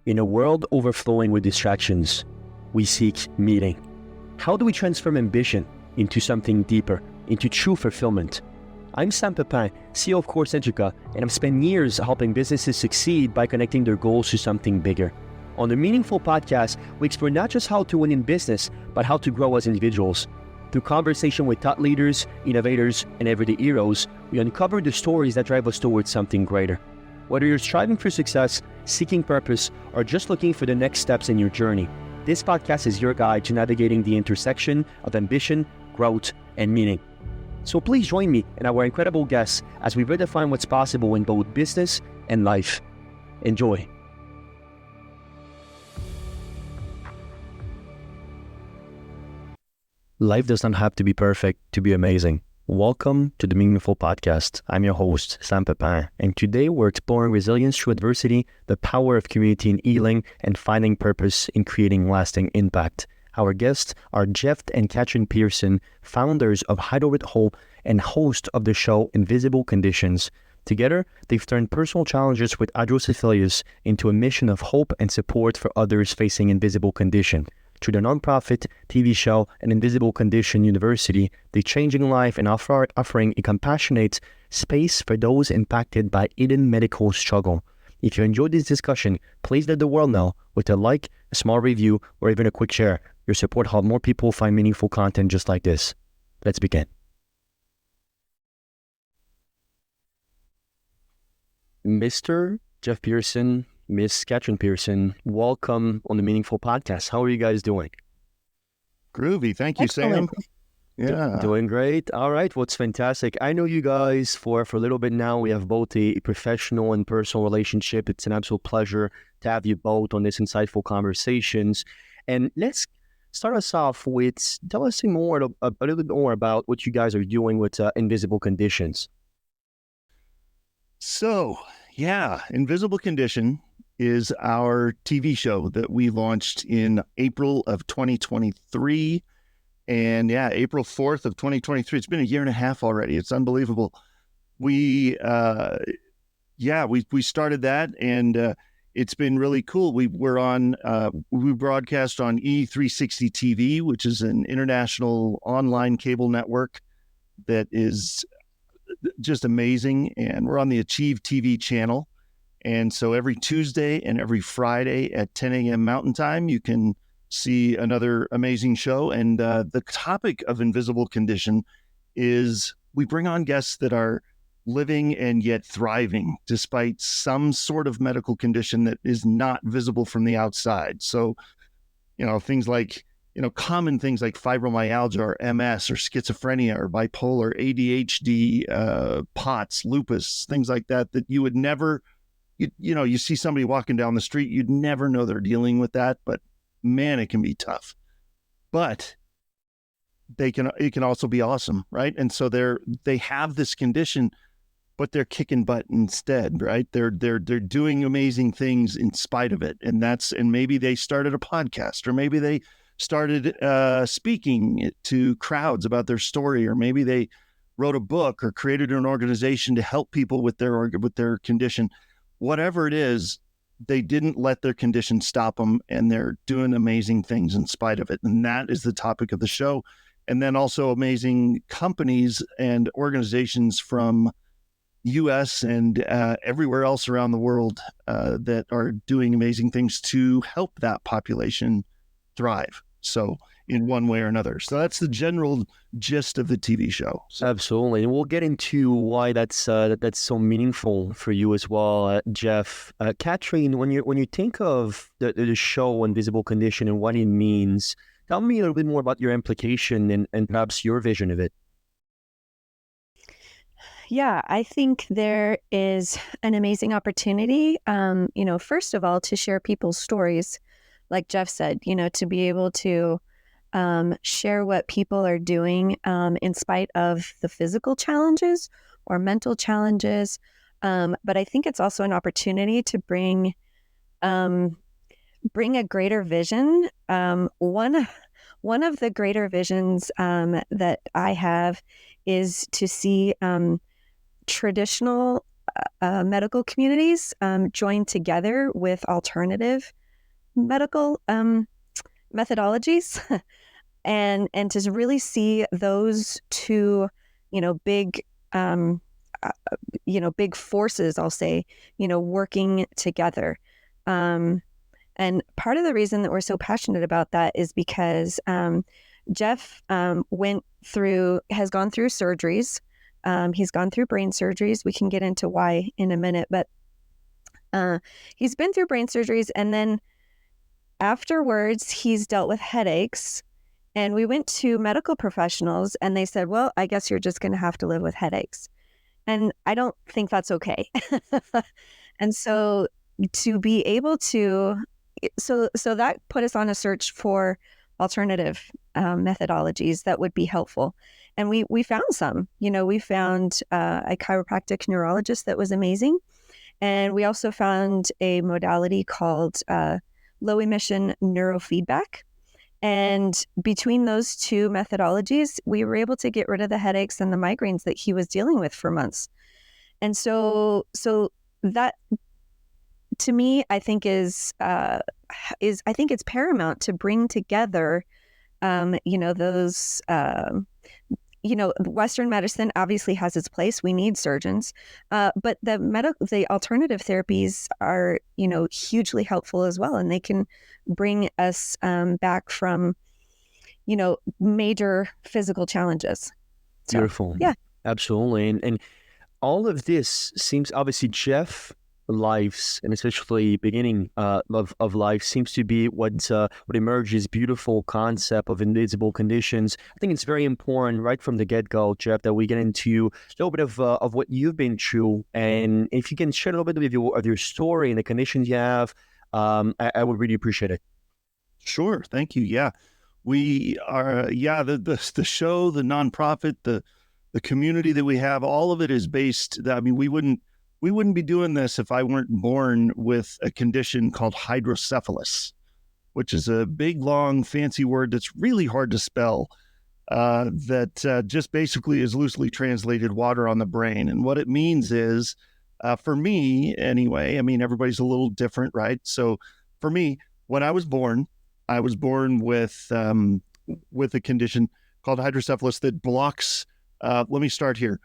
In a world overflowing with distractions, we seek meaning. How do we transform ambition into something deeper, into true fulfillment? I'm Sam Pepin, CEO of Course Educa, and I've spent years helping businesses succeed by connecting their goals to something bigger. On the Meaningful podcast, we explore not just how to win in business, but how to grow as individuals. Through conversation with thought leaders, innovators, and everyday heroes, we uncover the stories that drive us towards something greater. Whether you're striving for success, seeking purpose, or just looking for the next steps in your journey, this podcast is your guide to navigating the intersection of ambition, growth, and meaning. So please join me and our incredible guests as we redefine what's possible in both business and life. Enjoy. Life does not have to be perfect to be amazing. Welcome to the Meaningful Podcast. I'm your host, Sam Pepin, and today we're exploring resilience through adversity, the power of community in healing, and finding purpose in creating lasting impact. Our guests are Jeff and Catherine Pearson, founders of Hideout with Hope and host of the show Invisible Conditions. Together, they've turned personal challenges with adversities into a mission of hope and support for others facing invisible condition. Through their nonprofit, TV show, and Invisible Condition University, they're changing life and offering a compassionate space for those impacted by hidden medical struggle. If you enjoyed this discussion, please let the world know with a like, a small review, or even a quick share. Your support helps more people find meaningful content just like this. Let's begin. Mr. Jeff Pearson, Miss Catherine Pearson, welcome on the Meaningful Podcast. How are you guys doing? Groovy. Thank you, Excellent. Sam. Yeah. Doing great. All right. What's fantastic. I know you guys for a little bit now. We have both a professional and personal relationship. It's an absolute pleasure to have you both on this insightful conversations. And let's start us off with, tell us a little bit more about what you guys are doing with Invisible Conditions. So, Invisible Condition is our TV show that we launched in April of 2023. And April 4th of 2023. It's been a year and a half already. It's unbelievable. We started that, and it's been really cool. We broadcast on E360 TV, which is an international online cable network that is just amazing. And we're on the Achieve TV channel. And so every Tuesday and every Friday at 10 a.m. Mountain Time, you can see another amazing show. And the topic of Invisible Condition is we bring on guests that are living and yet thriving despite some sort of medical condition that is not visible from the outside. So, things like, common things like fibromyalgia or MS or schizophrenia or bipolar, ADHD, POTS, lupus, things like that you would never, you see somebody walking down the street, you'd never know they're dealing with that, but man, it can be tough, but it can also be awesome, right? And so they have this condition, but they're kicking butt instead, right? They're doing amazing things in spite of it, and maybe they started a podcast, or maybe they started speaking to crowds about their story, or maybe they wrote a book or created an organization to help people with their condition. Whatever it is, they didn't let their condition stop them, and they're doing amazing things in spite of it. And that is the topic of the show. And then also amazing companies and organizations from US and everywhere else around the world that are doing amazing things to help that population thrive. So in one way or another. So that's the general gist of the TV show. So. Absolutely. And we'll get into why that's so meaningful for you as well, Jeff. Catherine, when you think of the show Invisible Condition and what it means, tell me a little bit more about your implication and perhaps your vision of it. Yeah, I think there is an amazing opportunity, first of all, to share people's stories, like Jeff said, to be able to share what people are doing in spite of the physical challenges or mental challenges. But I think it's also an opportunity to bring a greater vision. One of the greater visions that I have is to see traditional medical communities join together with alternative medical methodologies and to really see those two, big big forces, I'll say, working together. And part of the reason that we're so passionate about that is because Jeff has gone through surgeries. He's gone through brain surgeries. We can get into why in a minute, but he's been through brain surgeries. And then afterwards, he's dealt with headaches. And we went to medical professionals and they said, well, I guess you're just going to have to live with headaches. And I don't think that's okay. And so to be able to, so that put us on a search for alternative methodologies that would be helpful. And we found some. We found a chiropractic neurologist that was amazing. And we also found a modality called low emission neurofeedback. And between those two methodologies, we were able to get rid of the headaches and the migraines that he was dealing with for months. And so that, to me, I think is I think it's paramount to bring together, those. Western medicine obviously has its place. We need surgeons, but the alternative therapies are, hugely helpful as well, and they can bring us back from, major physical challenges. So, Beautiful. Yeah, Absolutely. And all of this seems, obviously, Jeff lives, and especially beginning of life, seems to be what emerges beautiful concept of invisible conditions. I think it's very important right from the get-go, Jeff, that we get into a little bit of what you've been through, and if you can share a little bit of your story and the conditions you have, I would really appreciate it. Sure. Thank you. Yeah. We are, the show, the nonprofit, the community that we have, all of it is based, we wouldn't be doing this if I weren't born with a condition called hydrocephalus, which is a big, long, fancy word that's really hard to spell, that just basically is loosely translated water on the brain. And what it means is, for me anyway, everybody's a little different, right? So for me, when I was born with a condition called hydrocephalus that blocks, let me start here.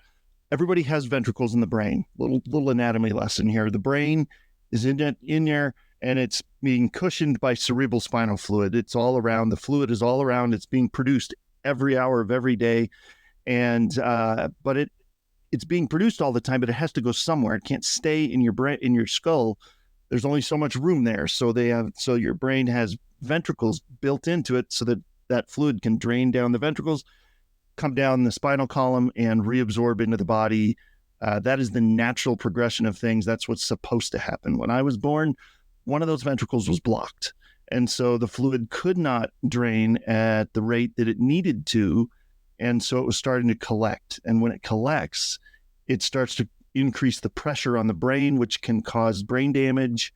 Everybody has ventricles in the brain. Little anatomy lesson here. The brain is in there, and it's being cushioned by cerebral spinal fluid. It's all around. The fluid is all around. It's being produced every hour of every day, and but it's being produced all the time. But it has to go somewhere. It can't stay in your brain, in your skull. There's only so much room there. So your brain has ventricles built into it, so that fluid can drain down the ventricles, come down the spinal column, and reabsorb into the body. That is the natural progression of things. That's what's supposed to happen. When I was born, one of those ventricles was blocked. And so the fluid could not drain at the rate that it needed to. And so it was starting to collect. And when it collects, it starts to increase the pressure on the brain, which can cause brain damage.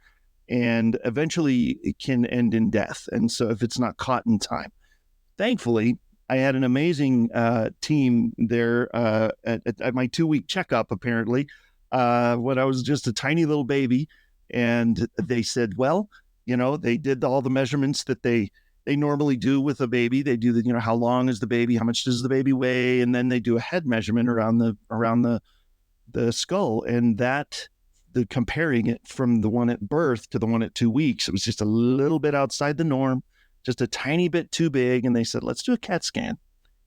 And eventually it can end in death. And so if it's not caught in time, thankfully, I had an amazing team there at my 2-week checkup, apparently, when I was just a tiny little baby. And they said, well, they did all the measurements that they normally do with a baby. They do how long is the baby? How much does the baby weigh? And then they do a head measurement around the skull. And comparing it from the one at birth to the one at 2 weeks, it was just a little bit outside the norm. Just a tiny bit too big. And they said, let's do a CAT scan.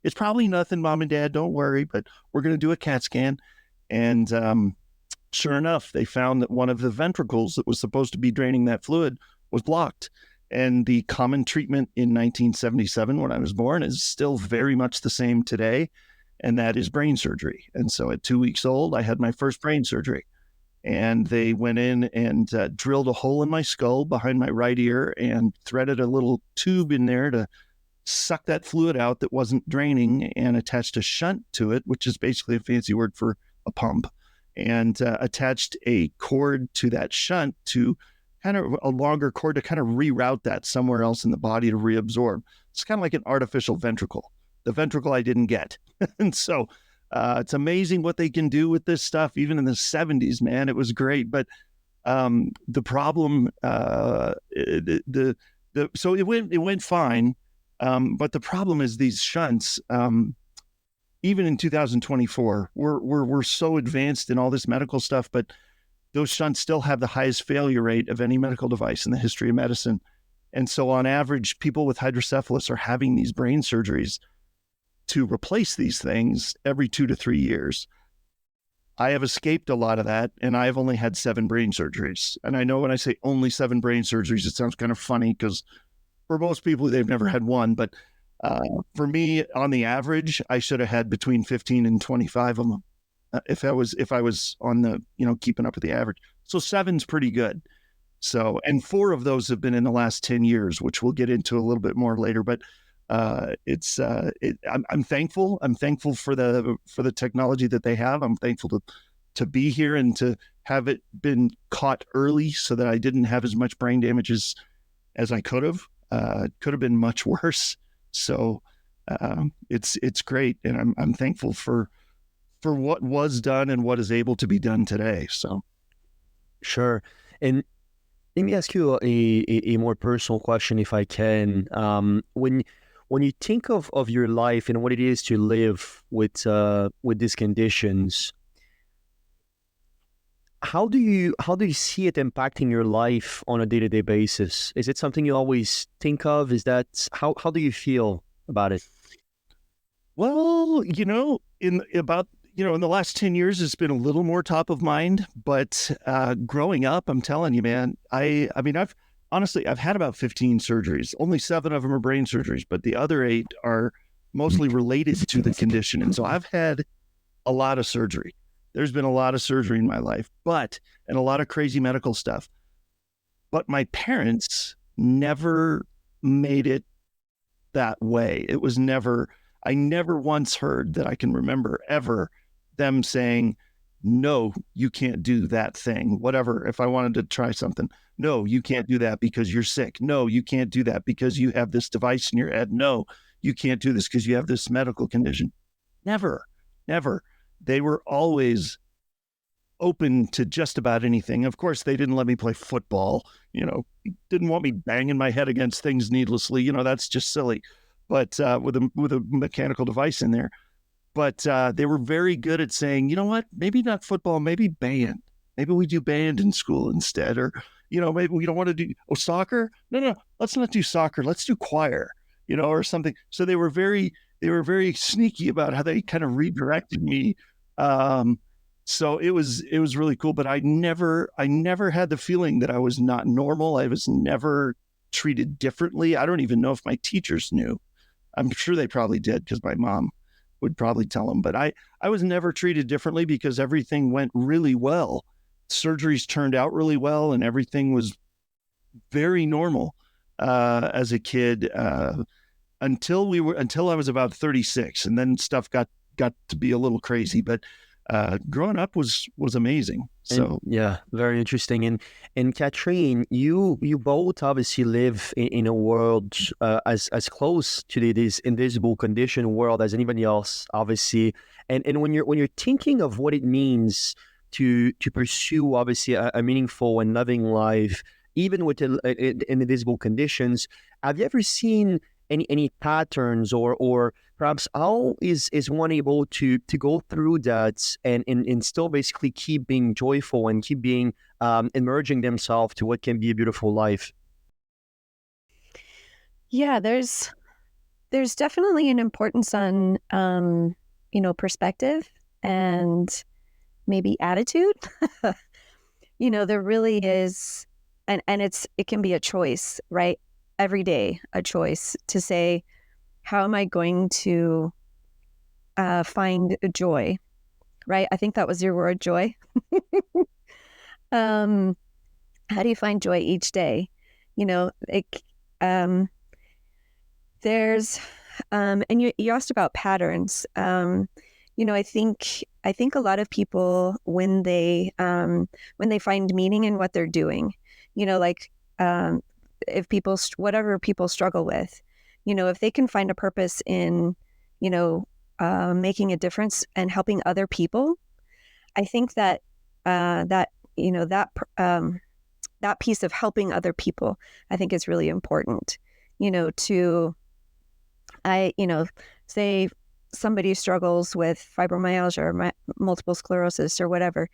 It's probably nothing, Mom and Dad, don't worry, but we're going to do a CAT scan. And sure enough, they found that one of the ventricles that was supposed to be draining that fluid was blocked. And the common treatment in 1977, when I was born, is still very much the same today. And that is brain surgery. And so at 2 weeks old, I had my first brain surgery. And they went in and drilled a hole in my skull behind my right ear and threaded a little tube in there to suck that fluid out that wasn't draining, and attached a shunt to it, which is basically a fancy word for a pump, and attached a cord to that shunt, to kind of a longer cord to kind of reroute that somewhere else in the body to reabsorb. It's kind of like an artificial ventricle. The ventricle I didn't get. And so It's amazing what they can do with this stuff. Even in the 70s, man, it was great. But the problem, so it went fine. But the problem is these shunts. Even in 2024, we're so advanced in all this medical stuff, but those shunts still have the highest failure rate of any medical device in the history of medicine. And so on average, people with hydrocephalus are having these brain surgeries to replace these things every 2 to 3 years. I have escaped a lot of that, and I've only had 7 brain surgeries. And I know when I say only 7 brain surgeries, it sounds kind of funny because for most people, they've never had one. But for me, on the average, I should have had between 15 and 25 of them if I was on the, keeping up with the average. So 7's pretty good. So, and 4 of those have been in the last 10 years, which we'll get into a little bit more later. But I'm thankful. I'm thankful for the technology that they have. I'm thankful to be here and to have it been caught early so that I didn't have as much brain damage as I could have. It could have been much worse. So it's great, and I'm thankful for what was done and what is able to be done today. So, Sure. And let me ask you a more personal question, if I can. When you think of your life and what it is to live with these conditions, how do you see it impacting your life on a day-to-day basis? Is it something you always think of? Is that how do you feel about it? Well, in the last 10 years, it's been a little more top of mind. But growing up, I'm telling you, man, I mean, I've had about 15 surgeries. Only 7 of them are brain surgeries, but the other 8 are mostly related to the condition. And so I've had a lot of surgery. There's been a lot of surgery in my life, and a lot of crazy medical stuff. But my parents never made it that way. I never once heard that I can remember ever them saying, no, you can't do that thing. Whatever, if I wanted to try something, no, you can't do that because you're sick. No, you can't do that because you have this device in your head. No, you can't do this because you have this medical condition. Never. They were always open to just about anything. Of course, they didn't let me play football, didn't want me banging my head against things needlessly. That's just silly. But with a mechanical device in there. But they were very good at saying, you know what, maybe not football, maybe band. Maybe we do band in school instead. Or, maybe we don't want to do soccer. No, let's not do soccer. Let's do choir, or something. So they were very sneaky about how they kind of redirected me. So it was really cool, but I never had the feeling that I was not normal. I was never treated differently. I don't even know if my teachers knew. I'm sure they probably did because my mom would probably tell them, but I was never treated differently because everything went really well. Surgeries turned out really well, and everything was very normal as a kid until I was about 36, and then stuff got to be a little crazy. But growing up was amazing. So yeah, very interesting. And Catherine, you both obviously live in a world as close to this invisible condition world as anybody else, obviously. And when you're thinking of what it means to pursue obviously a meaningful and loving life, even with in invisible conditions, have you ever seen any patterns or perhaps how is one able to go through that and still basically keep being joyful and keep being emerging themselves to what can be a beautiful life? Yeah, there's definitely an importance on perspective and maybe attitude. There really is, and it can be a choice, right? Every day, a choice to say, how am I going to find joy, right? I think that was your word, joy. How do you find joy each day? There's, and you asked about patterns. I think a lot of people when they find meaning in what they're doing, if whatever people struggle with, if they can find a purpose in, making a difference and helping other people, I think that that piece of helping other people, I think is really important. Say somebody struggles with fibromyalgia or multiple sclerosis or whatever,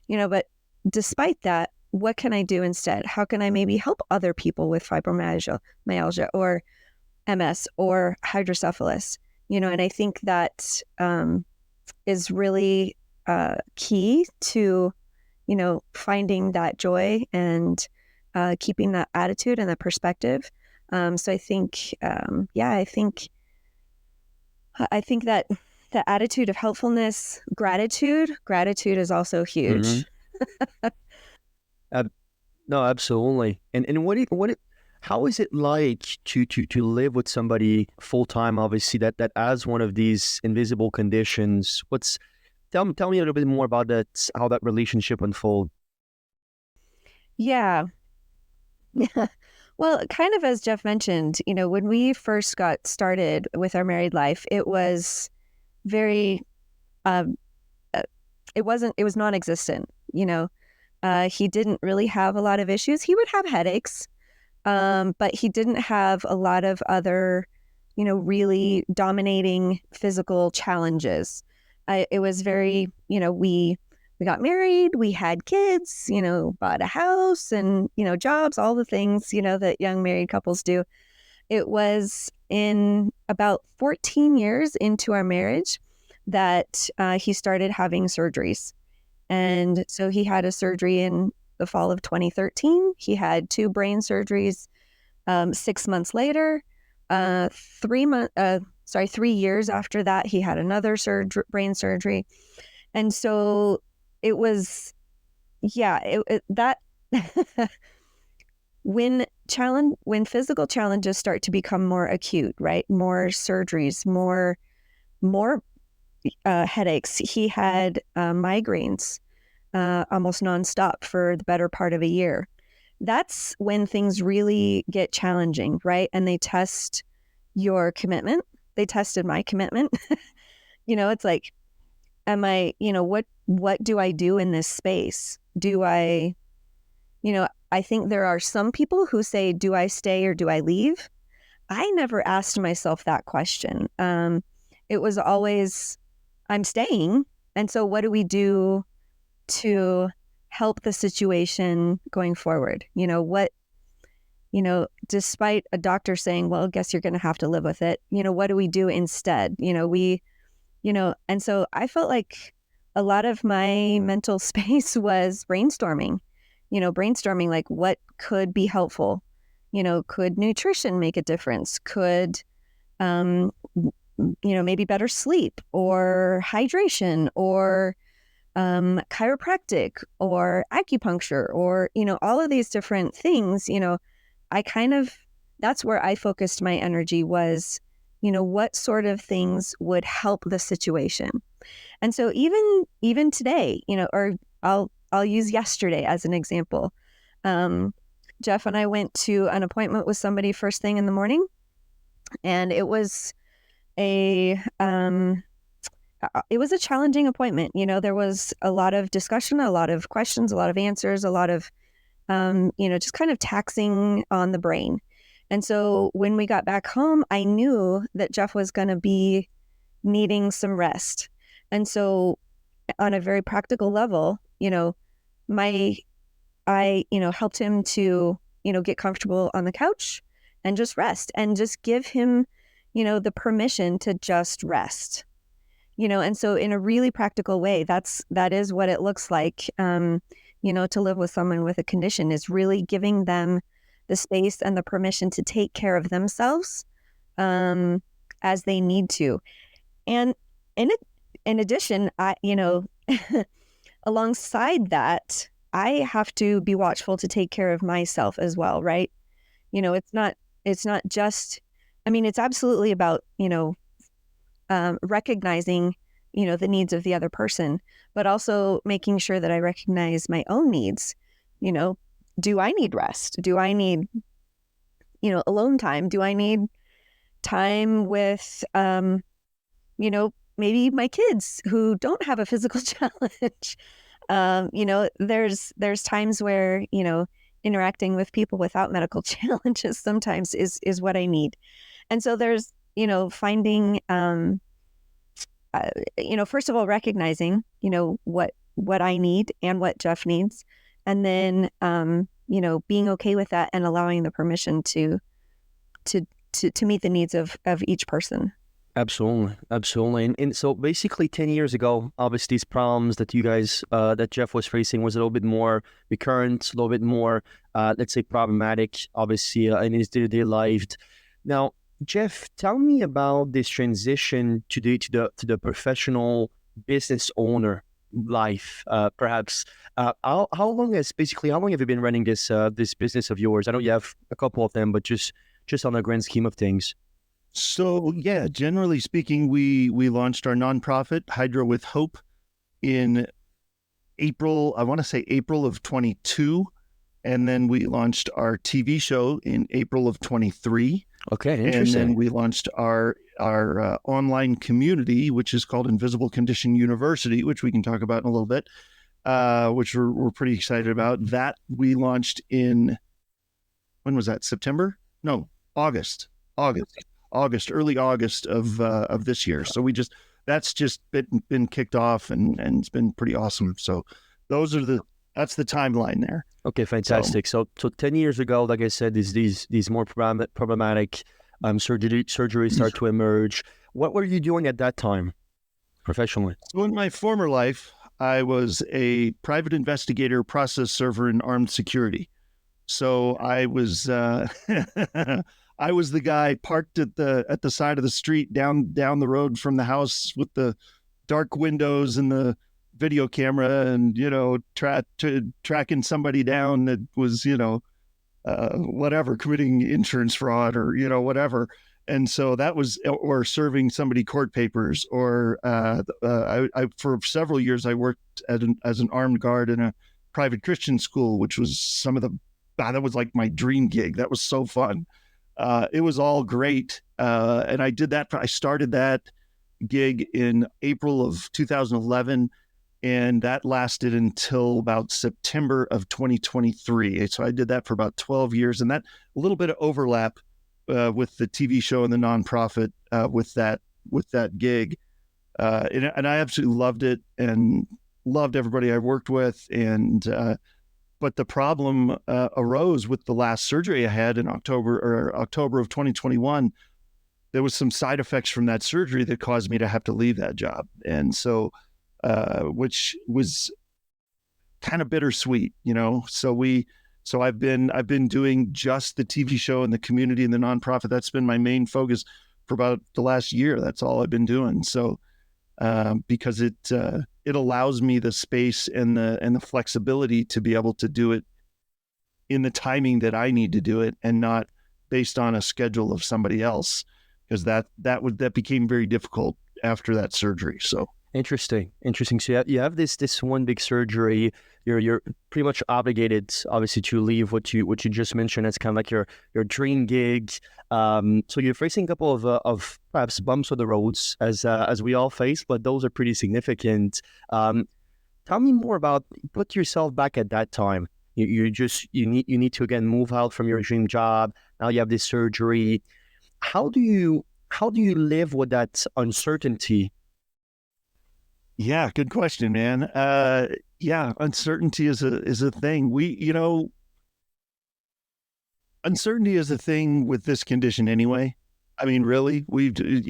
but despite that, what can I do instead? How can I maybe help other people with fibromyalgia or MS or hydrocephalus? And I think that is really key to, finding that joy and keeping that attitude and that perspective. So I think, I think that the attitude of helpfulness, gratitude is also huge. No, absolutely. And how is it like to live with somebody full time? Obviously, that has one of these invisible conditions. Tell me a little bit more about that. How that relationship unfold? Yeah. Well, kind of as Jeff mentioned, when we first got started with our married life, it was very, it was non-existent. He didn't really have a lot of issues. He would have headaches, but he didn't have a lot of other, really dominating physical challenges. It was very, we got married, we had kids, bought a house and, jobs, all the things, that young married couples do. It was in about 14 years into our marriage that he started having surgeries. And so he had a surgery in the fall of 2013. He had 2 brain surgeries 6 months later. 3 years after that, he had another brain surgery. And so it was, that when physical challenges start to become more acute, right? More surgeries, more headaches. He had migraines almost nonstop for the better part of a year. That's when things really get challenging, right? And they test your commitment. They tested my commitment. It's like, am I, what do I do in this space? Do I, I think there are some people who say, do I stay or do I leave? I never asked myself that question. It was always, I'm staying. And so what do we do to help the situation going forward? Despite a doctor saying, well, I guess you're going to have to live with it. What do we do instead? And so I felt like a lot of my mental space was brainstorming, like what could be helpful? Could nutrition make a difference? Could, maybe better sleep or hydration or chiropractic or acupuncture or, all of these different things, that's where I focused my energy was, what sort of things would help the situation. And so even today, or I'll use yesterday as an example. Jeff and I went to an appointment with somebody first thing in the morning, and it was a challenging appointment. There was a lot of discussion, a lot of questions, a lot of answers, a lot of, just kind of taxing on the brain. And so when we got back home, I knew that Jeff was going to be needing some rest. And so on a very practical level, I helped him to, get comfortable on the couch and just rest and just give him, the permission to just rest. And so in a really practical way, that is what it looks like, to live with someone with a condition, is really giving them the space and the permission to take care of themselves as they need to. And in addition, alongside that, I have to be watchful to take care of myself as well, right? It's not just, it's absolutely about, recognizing, the needs of the other person, but also making sure that I recognize my own needs. Do I need rest? Do I need, alone time? Do I need time with, maybe my kids who don't have a physical challenge. There's times where, interacting with people without medical challenges sometimes is what I need. And so there's, finding, first of all, recognizing, what I need and what Jeff needs. And then, being okay with that and allowing the permission to meet the needs of each person. Absolutely. And so basically 10 years ago, obviously these problems that you guys, that Jeff was facing was a little bit more recurrent, a little bit more, let's say problematic, obviously, in his day-to-day life. Now, Jeff, tell me about this transition to the professional business owner life, perhaps. How long have you been running this business of yours? I know you have a couple of them, but just on the grand scheme of things. So yeah, generally speaking, we launched our nonprofit Hydro with Hope in April. I want to say April of 22, and then we launched our TV show in April of 23. Okay, interesting. And then we launched our online community, which is called Invisible Condition University, which we can talk about in a little bit, which we're pretty excited about. That we launched in, when was that? September? No, August, early August of this year. So that's just been kicked off and it's been pretty awesome. So that's the timeline there. Okay, fantastic. So 10 years ago, like I said, these more problematic surgeries start to emerge. What were you doing at that time professionally? So in my former life, I was a private investigator, process server, and armed security. So I was I was the guy parked at the side of the street down the road from the house with the dark windows and the video camera, and tracking somebody down that was whatever, committing insurance fraud or whatever. And so that was, or serving somebody court papers, or I for several years I worked as an armed guard in a private Christian school, which was that was like my dream gig. That was so fun. It was all great. And I did that. I started that gig in April of 2011, and that lasted until about September of 2023. So I did that for about 12 years, and that a little bit of overlap with the TV show and the nonprofit with that gig. And I absolutely loved it and loved everybody I worked with. But the problem arose with the last surgery I had in October of 2021. There was some side effects from that surgery that caused me to have to leave that job. And so, which was kind of bittersweet, So I've been doing just the TV show and the community and the nonprofit. That's been my main focus for about the last year. That's all I've been doing. So, because it allows me the space and the flexibility to be able to do it in the timing that I need to do it, and not based on a schedule of somebody else, because that became very difficult after that surgery. So interesting. So you have this one big surgery. You're pretty much obligated, obviously, to leave what you just mentioned as kind of like your dream gig. So you're facing a couple of perhaps bumps on the roads as we all face, but those are pretty significant. Tell me more about, put yourself back at that time. You need to again move out from your dream job. Now you have this surgery. How do you live with that uncertainty? Yeah, good question, man. Yeah, uncertainty is a thing. Uncertainty is a thing with this condition anyway. I mean, really,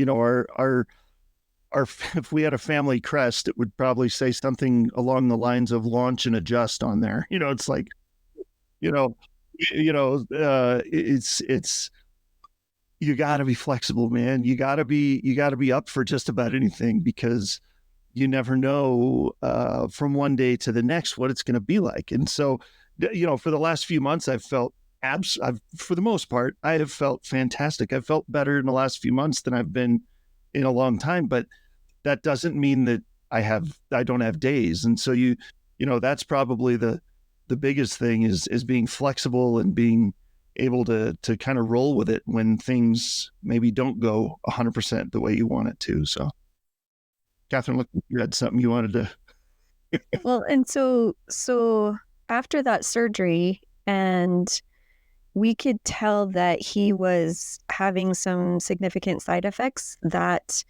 our if we had a family crest, it would probably say something along the lines of launch and adjust on there. It's like, it's you got to be flexible, man. You got to be up for just about anything, because you never know from one day to the next what it's going to be like. And so, for the last few months, I've felt for the most part, I have felt fantastic. I've felt better in the last few months than I've been in a long time, but that doesn't mean that I don't have days. And so that's probably the biggest thing is being flexible and being able to kind of roll with it when things maybe don't go 100% the way you want it to. So. Catherine, look, you had something you wanted to. Well, and so after that surgery, and we could tell that he was having some significant side effects that,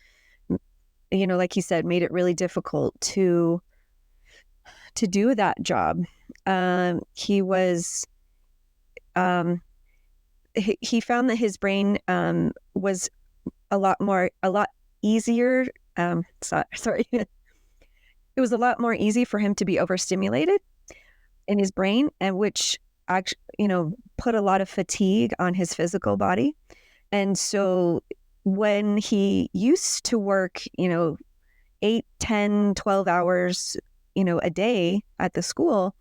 like he said, made it really difficult to do that job. He was, he found that his brain was a lot easier. Sorry. It was a lot more easy for him to be overstimulated in his brain, and which actually, put a lot of fatigue on his physical body. And so when he used to work, 8, 10, 12 hours, a day at the school,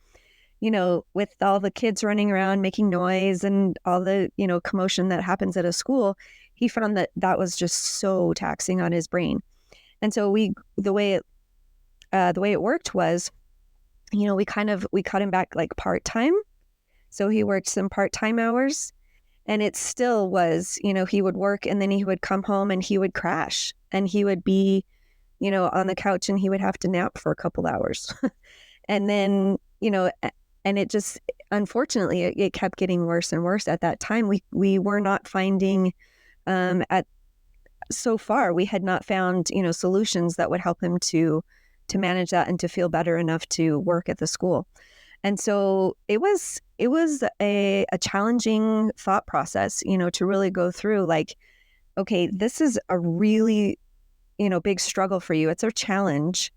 with all the kids running around making noise and all the, commotion that happens at a school, he found that was just so taxing on his brain. And so the way it worked was, we cut him back like part-time. So he worked some part-time hours, and it still was, he would work and then he would come home and he would crash, and he would be, on the couch, and he would have to nap for a couple hours. And then, and it just, unfortunately, it kept getting worse and worse. At that time, we were not finding, so far, we had not found, solutions that would help him to manage that and to feel better enough to work at the school. And so it was a challenging thought process, to really go through, like, okay, this is a really, big struggle for you. It's a challenge.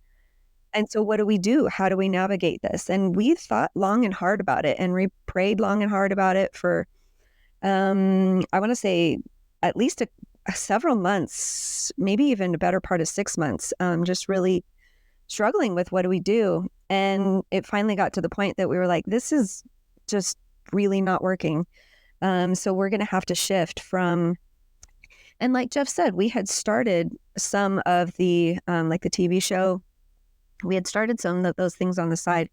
And so what do we do? How do we navigate this? And we thought long and hard about it, and we prayed long and hard about it for, I want to say, at least several months, maybe even a better part of 6 months, just really struggling with what do we do. And it finally got to the point that we were like, this is just really not working. So we're going to have to shift from, and like Jeff said, we had started some of the, like the TV show, we had started some of those things on the side.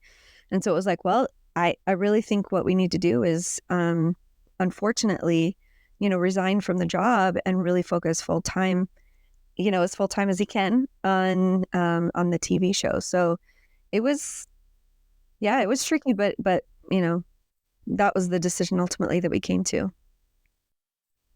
And so it was like, well, I really think what we need to do is, unfortunately, resign from the job and really focus full time, as full time as he can on the TV show. So it was tricky, but that was the decision ultimately that we came to.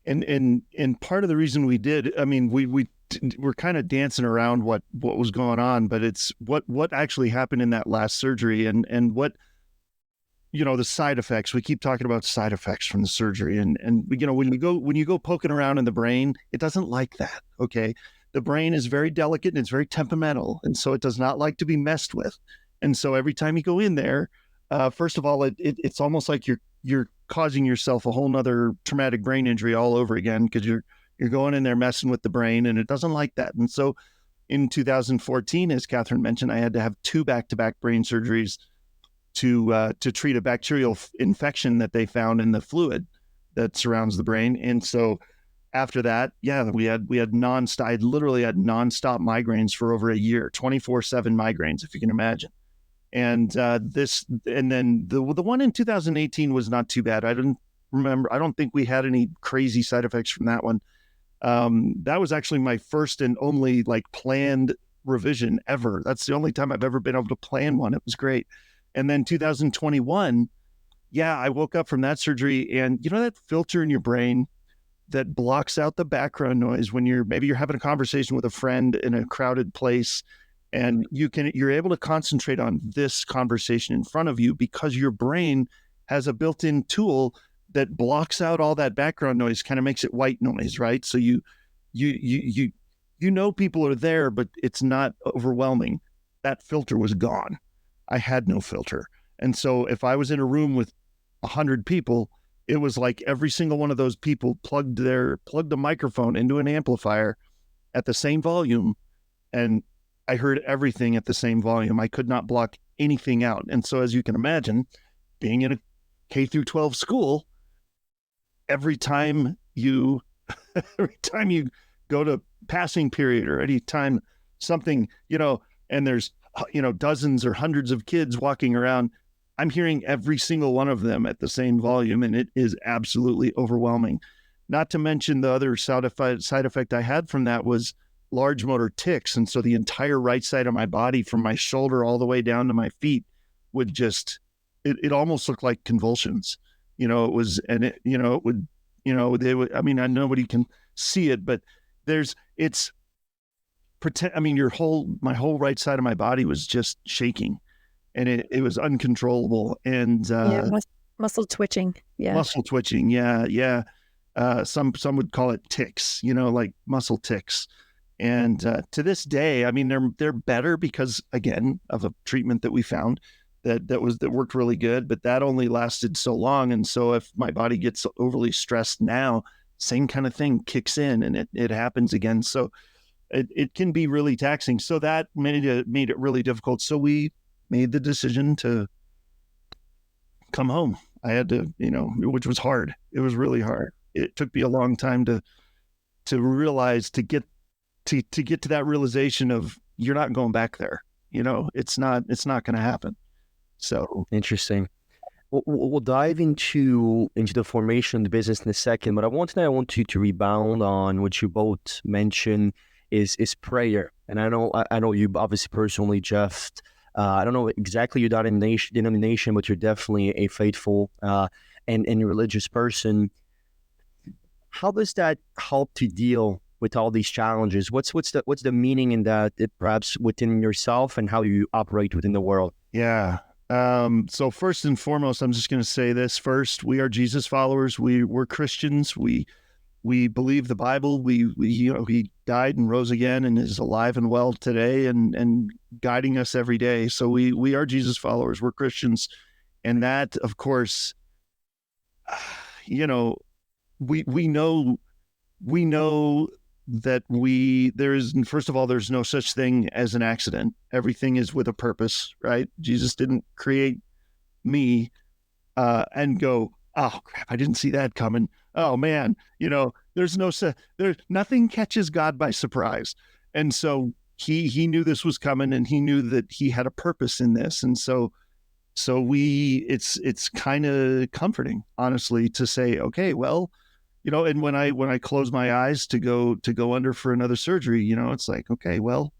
And part of the reason we did, I mean, we're kind of dancing around what was going on, but it's what actually happened in that last surgery, and what, the side effects. We keep talking about side effects from the surgery, and when you go poking around in the brain, it doesn't like that. Okay. The brain is very delicate and it's very temperamental. And so it does not like to be messed with. And so every time you go in there, first of all, it's almost like you're causing yourself a whole nother traumatic brain injury all over again, because you're going in there messing with the brain, and it doesn't like that. And so in 2014, as Catherine mentioned, I had to have 2 back-to-back brain surgeries to treat a bacterial infection that they found in the fluid that surrounds the brain. And so after that, we had nonstop. I literally had nonstop migraines for over a year, 24/7 migraines, if you can imagine. And then the one in 2018 was not too bad. I don't think we had any crazy side effects from that one. That was actually my first and only planned revision ever. That's the only time I've ever been able to plan one. It was great. And then 2021, I woke up from that surgery, and that filter in your brain that blocks out the background noise when you're having a conversation with a friend in a crowded place, and you're able to concentrate on this conversation in front of you, because your brain has a built-in tool that blocks out all that background noise, kind of makes it white noise, right? So you people are there, but it's not overwhelming. That filter was gone. I had no filter. And so if I was in a room with 100 people, it was like every single one of those people plugged the microphone into an amplifier at the same volume, and I heard everything at the same volume. I could not block anything out. And so, as you can imagine, being in a K through 12 school, every time you go to passing period, or any time something, and there's, dozens or hundreds of kids walking around, I'm hearing every single one of them at the same volume, and it is absolutely overwhelming. Not to mention the other side effect I had from that was large motor tics. And so the entire right side of my body, from my shoulder all the way down to my feet, would just, it almost looked like convulsions. It was, and it would, they would, I mean, nobody can see it, but my whole right side of my body was just shaking, and it was uncontrollable. And muscle twitching. Yeah. Muscle twitching. Yeah. Some would call it tics, like muscle tics. And to this day, I mean, they're better because, again, of a treatment that we found that worked really good, but that only lasted so long. And so if my body gets overly stressed now, same kind of thing kicks in, and it happens again. So it can be really taxing. So that made it really difficult. So we made the decision to come home. I had to, which was hard. It was really hard. It took me a long time to realize, to get to that realization of, you're not going back there. It's not going to happen. So interesting. We'll dive into the formation of the business in a second, but I want you to rebound on what you both mentioned is prayer. And I know you obviously personally, Jeff. I don't know exactly your denomination, but you're definitely a faithful and religious person. How does that help to deal with all these challenges? What's the meaning in that, perhaps within yourself and how you operate within the world? Yeah. So first and foremost, I'm just going to say this first. We are Jesus followers. We're Christians. We believe the Bible. He died and rose again and is alive and well today and guiding us every day. So we are Jesus followers. We're Christians. And that, of course, we know that first of all, there's no such thing as an accident. Everything is with a purpose, right? Jesus didn't create me and go, oh crap, I didn't see that coming. Oh man, nothing catches God by surprise. And so he knew this was coming, and he knew that he had a purpose in this. And so it's kind of comforting, honestly, to say, okay, well, and when I close my eyes to go under for another surgery, it's like, okay, well,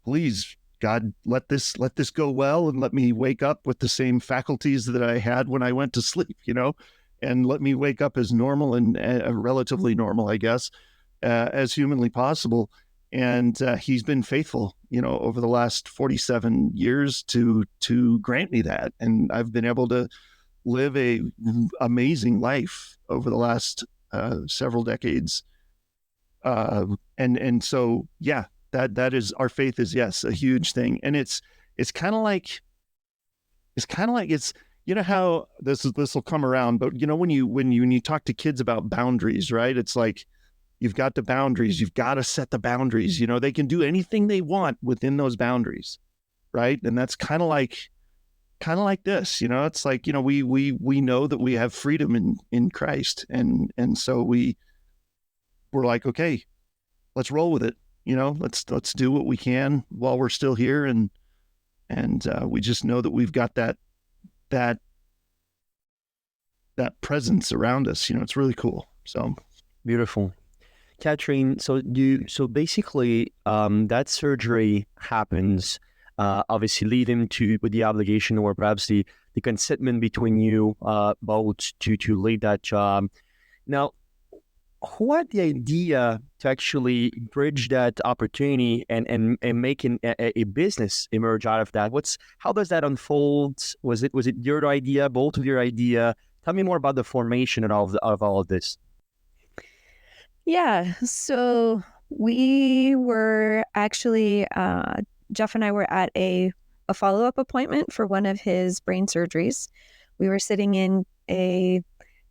please, God, let this go well, and let me wake up with the same faculties that I had when I went to sleep, and let me wake up as normal and relatively normal, I guess, as humanly possible. And he's been faithful, over the last 47 years to grant me that. And I've been able to live a amazing life over the last several decades. And so, yeah, that is, our faith is, yes, a huge thing. And it's kind of like how this will come around, but when you talk to kids about boundaries, right? It's like, you've got the boundaries, you've got to set the boundaries, they can do anything they want within those boundaries. Right. And that's kind of like this, it's like, we know that we have freedom in Christ. And so we're like, okay, let's roll with it. Let's do what we can while we're still here. And we just know that we've got that presence around us. It's really cool. So beautiful. Catherine, so basically that surgery happens, obviously leading with the obligation, or perhaps the consentment between you both to lead that job. Now, who had the idea to actually bridge that opportunity and making a business emerge out of that? How does that unfold? Was it your idea, both of your idea? Tell me more about the formation of all of this. Yeah, so we were actually, Jeff and I were at a follow-up appointment for one of his brain surgeries. We were sitting in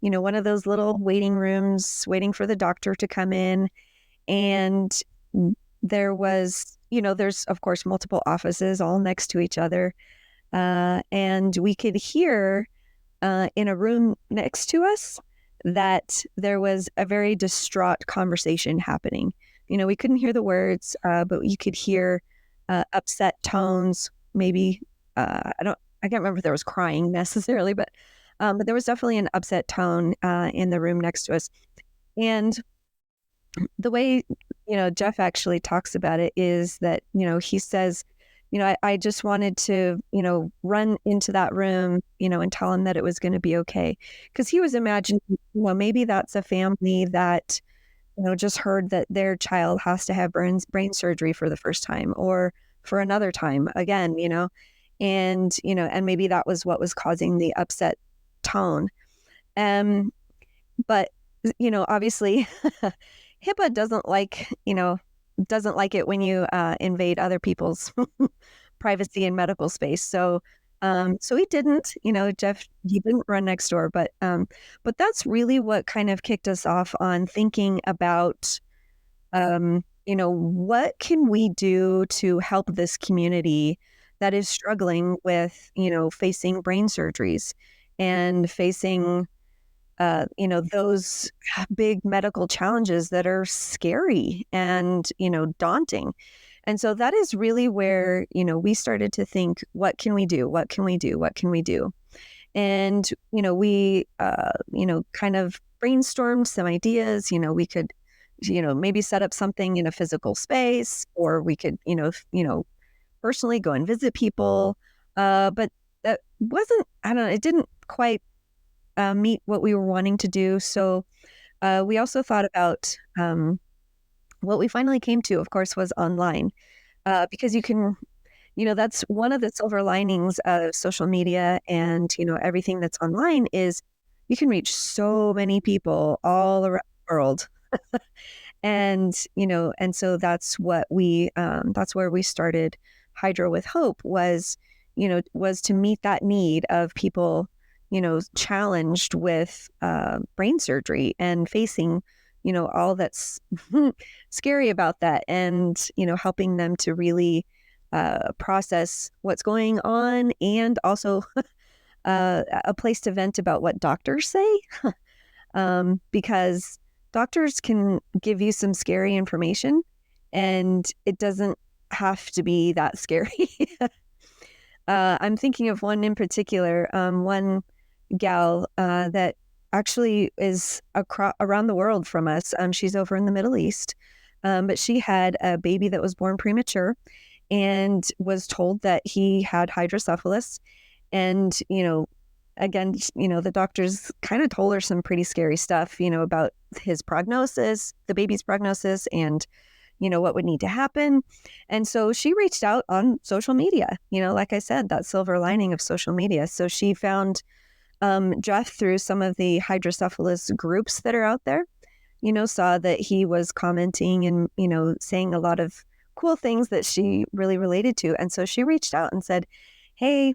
one of those little waiting rooms, waiting for the doctor to come in. And there was, there's, of course, multiple offices all next to each other. And we could hear in a room next to us that there was a very distraught conversation happening. We couldn't hear the words, but you could hear upset tones. Maybe I can't remember if there was crying necessarily, but there was definitely an upset tone in the room next to us. And the way, Jeff actually talks about it is that, he says, I just wanted to, run into that room, and tell him that it was going to be okay. Because he was imagining, maybe that's a family that, just heard that their child has to have brain surgery for the first time or for another time again, and maybe that was what was causing the upset tone. But, obviously HIPAA doesn't like it when you invade other people's privacy and medical space. So he didn't, Jeff, he didn't run next door, but that's really what kind of kicked us off on thinking about, what can we do to help this community that is struggling with, facing brain surgeries and facing, those big medical challenges that are scary and, daunting. And so that is really where, we started to think, what can we do? What can we do? What can we do? And, we, kind of brainstormed some ideas. We could, maybe set up something in a physical space, or we could, personally go and visit people. But that wasn't, I don't know, it didn't quite meet what we were wanting to do. So we also thought about what we finally came to, of course, was online, because you can, that's one of the silver linings of social media and, everything that's online is you can reach so many people all around the world. And, and so that's what that's where we started Hydro with Hope was to meet that need of people, challenged with brain surgery and facing, all that's scary about that, and, helping them to really process what's going on, and also a place to vent about what doctors say, because doctors can give you some scary information and it doesn't have to be that scary. I'm thinking of one in particular, one gal that actually is around the world from us. She's over in the Middle East, but she had a baby that was born premature and was told that he had hydrocephalus. And, again, the doctors kind of told her some pretty scary stuff, about his prognosis, the baby's prognosis, and, what would need to happen. And so she reached out on social media, like I said, that silver lining of social media. So she found Jeff through some of the hydrocephalus groups that are out there, saw that he was commenting and, saying a lot of cool things that she really related to. And so she reached out and said, hey,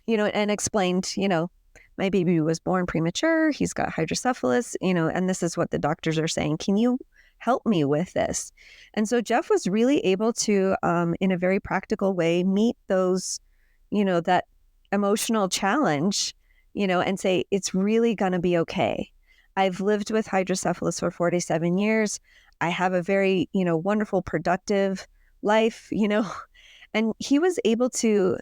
and explained, my baby was born premature. He's got hydrocephalus, and this is what the doctors are saying. Can you help me with this? And so Jeff was really able to, in a very practical way, meet those, that emotional challenge, and say, it's really going to be okay. I've lived with hydrocephalus for 47 years. I have a very, wonderful, productive life, and he was able to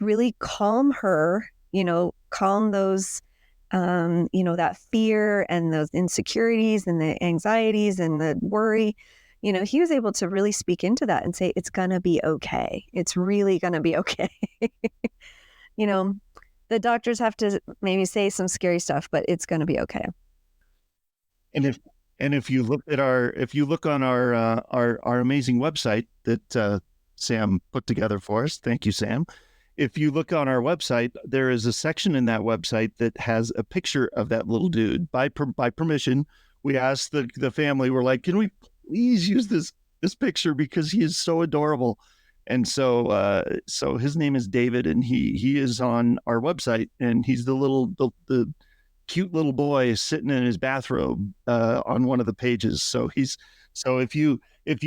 really calm her, calm those, that fear and those insecurities and the anxieties and the worry. He was able to really speak into that and say, it's going to be okay. It's really going to be okay. The doctors have to maybe say some scary stuff, but it's going to be okay. And if you look on our amazing website that Sam put together for us, thank you, Sam. If you look on our website, there is a section in that website that has a picture of that little dude. By permission, we asked the family, we're like, can we please use this picture because he is so adorable. And so his name is David, and he is on our website, and he's the cute little boy sitting in his bathrobe on one of the pages. So if you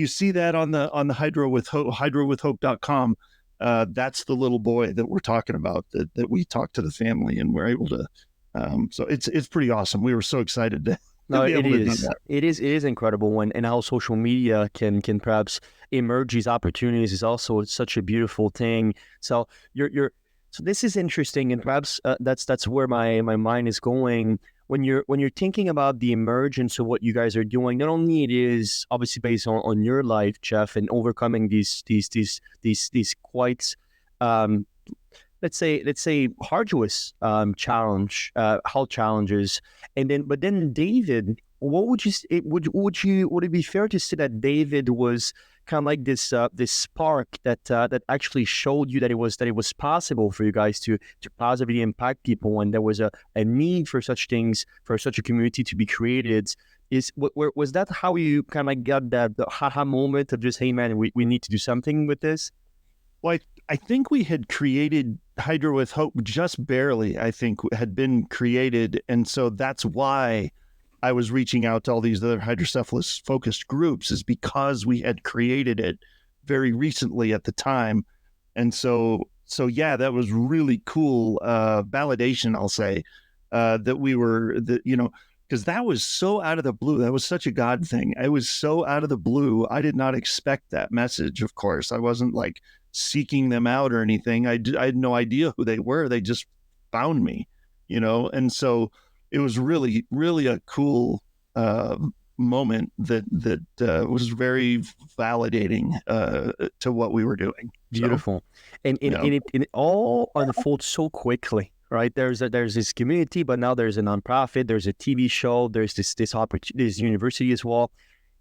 see that on the Hydro with Hope, hydrowithhope.com, that's the little boy that we're talking about, that we talked to the family and we're able to. So it's pretty awesome. We were so excited to. No, it is. It is incredible and how social media can perhaps emerge these opportunities is also such a beautiful thing. So so this is interesting, and perhaps that's where my mind is going. when you're thinking about the emergence of what you guys are doing, not only it is obviously based on your life, Jeff, and overcoming these quite let's say arduous health challenges, and then but then David, what would you would it be fair to say that David was kind of like this spark that actually showed you that it was possible for you guys to positively impact people when there was a need for such things, for such a community to be created? Was that how you kind of like got the haha moment of just, hey man, we need to do something with this? Well, I think we had created Hydro with Hope just barely, I think, had been created. And so that's why I was reaching out to all these other hydrocephalus focused groups, is because we had created it very recently at the time. And so yeah, that was really cool validation, I'll say, that we were, because that was so out of the blue. That was such a God thing. It was so out of the blue. I did not expect that message, of course. I wasn't like seeking them out or anything. I had no idea who they were. They just found me, and so it was really, really a cool moment that was very validating to what we were doing. Beautiful. And it all unfolds so quickly, right? There's this community, but now there's a nonprofit, there's a TV show, there's this opportunity, this university as well.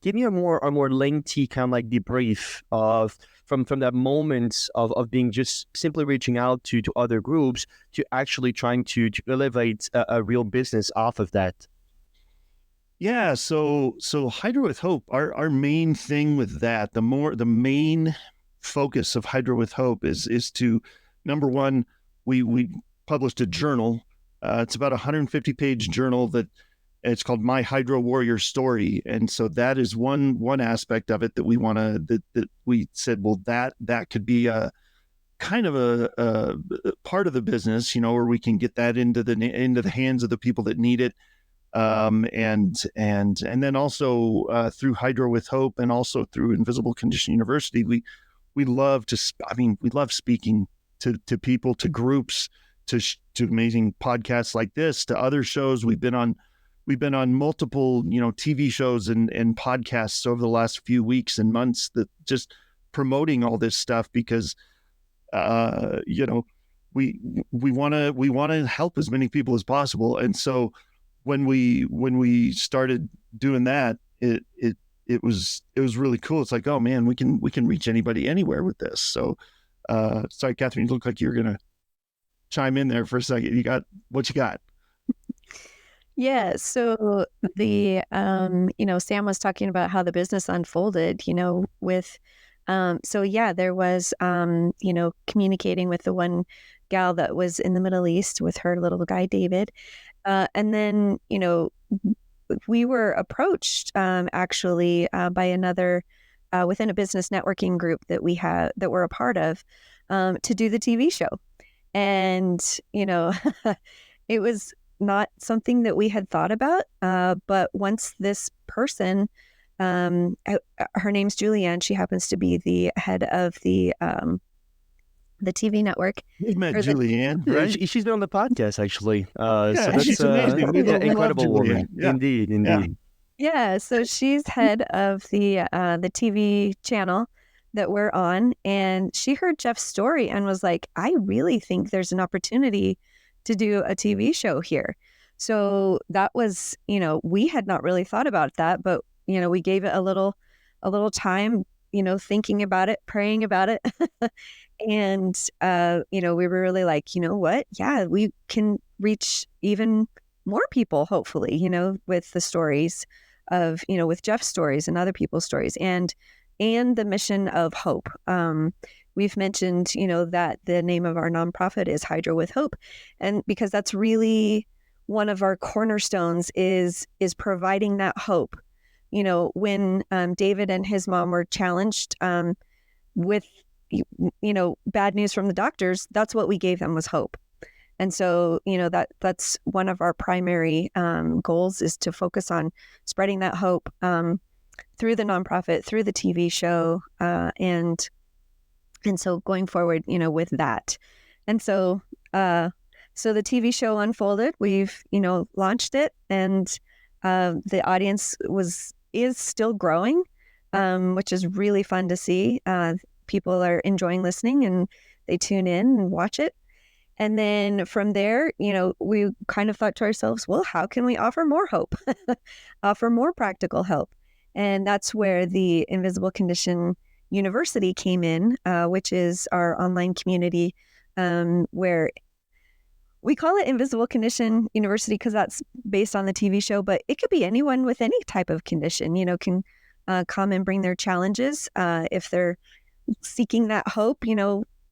Give me a more lengthy kind of like debrief of from that moment of being just simply reaching out to other groups to actually trying to elevate a real business off of that. Yeah, so Hydro with Hope, our main thing with that, the main focus of Hydro with Hope is to, number one, we published a journal. It's about a 150-page journal that it's called My Hydro Warrior Story, and so that is one aspect of it that we want to that we said, well, that could be a kind of a part of the business, where we can get that into the hands of the people that need it. And then also through Hydro with Hope and also through Invisible Condition University, we love speaking to people, to groups, to amazing podcasts like this, to other shows. We've been on multiple TV shows and podcasts over the last few weeks and months, that just promoting all this stuff, because we want to help as many people as possible. And so when we started doing that, it was really cool. It's like, oh man, we can reach anybody anywhere with this. So sorry, Catherine, you look like you're gonna chime in there for a second. What you got? Yeah, so the Sam was talking about how the business unfolded, with so yeah, there was communicating with the one gal that was in the Middle East with her little guy David. And then, we were approached actually by another within a business networking group that we have, that we're a part of, to do the TV show. And, it was not something that we had thought about. But once this person, her name's Julianne, she happens to be the head of the TV network. You've met Julianne, right? She's been on the podcast, actually. So that's she's amazing. Incredible woman. Yeah. Indeed. Yeah, so she's head of the TV channel that we're on, and she heard Jeff's story and was like, I really think there's an opportunity to do a TV show here. So that was, we had not really thought about that, but we gave it a little time, thinking about it, praying about it. And, we were really like, what? Yeah, we can reach even more people, hopefully, with the stories of, with Jeff's stories and other people's stories, and the mission of hope. We've mentioned, that the name of our nonprofit is Hydro with Hope. And because that's really one of our cornerstones is providing that hope. When David and his mom were challenged with bad news from the doctors, that's what we gave them, was hope. And so, that's one of our primary goals, is to focus on spreading that hope through the nonprofit, through the TV show, and so going forward, with that. And so So the TV show unfolded. We've, launched it, and the audience is still growing, which is really fun to see. People are enjoying listening, and they tune in and watch it. And then from there, we kind of thought to ourselves, well, how can we offer more hope, offer more practical help? And that's where the Invisible Condition University came in, which is our online community, where we call it Invisible Condition University because that's based on the TV show, but it could be anyone with any type of condition, can come and bring their challenges. If they're seeking that hope,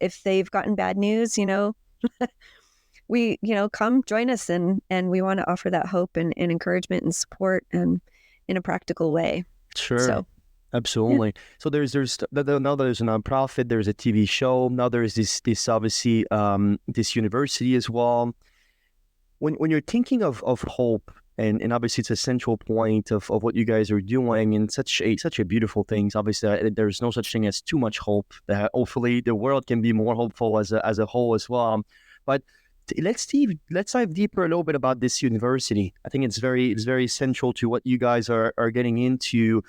if they've gotten bad news, we, come join us, and we want to offer that hope and encouragement and support and in a practical way. Sure. So, absolutely. Yeah. So there's now there's a nonprofit, there's a TV show, now there's this obviously this university as well. When you're thinking of hope, and obviously it's a central point of what you guys are doing, and such a beautiful thing. Obviously, there's no such thing as too much hope. That hopefully the world can be more hopeful as a whole as well. But let's dive deeper a little bit about this university. I think it's very central to what you guys are getting into.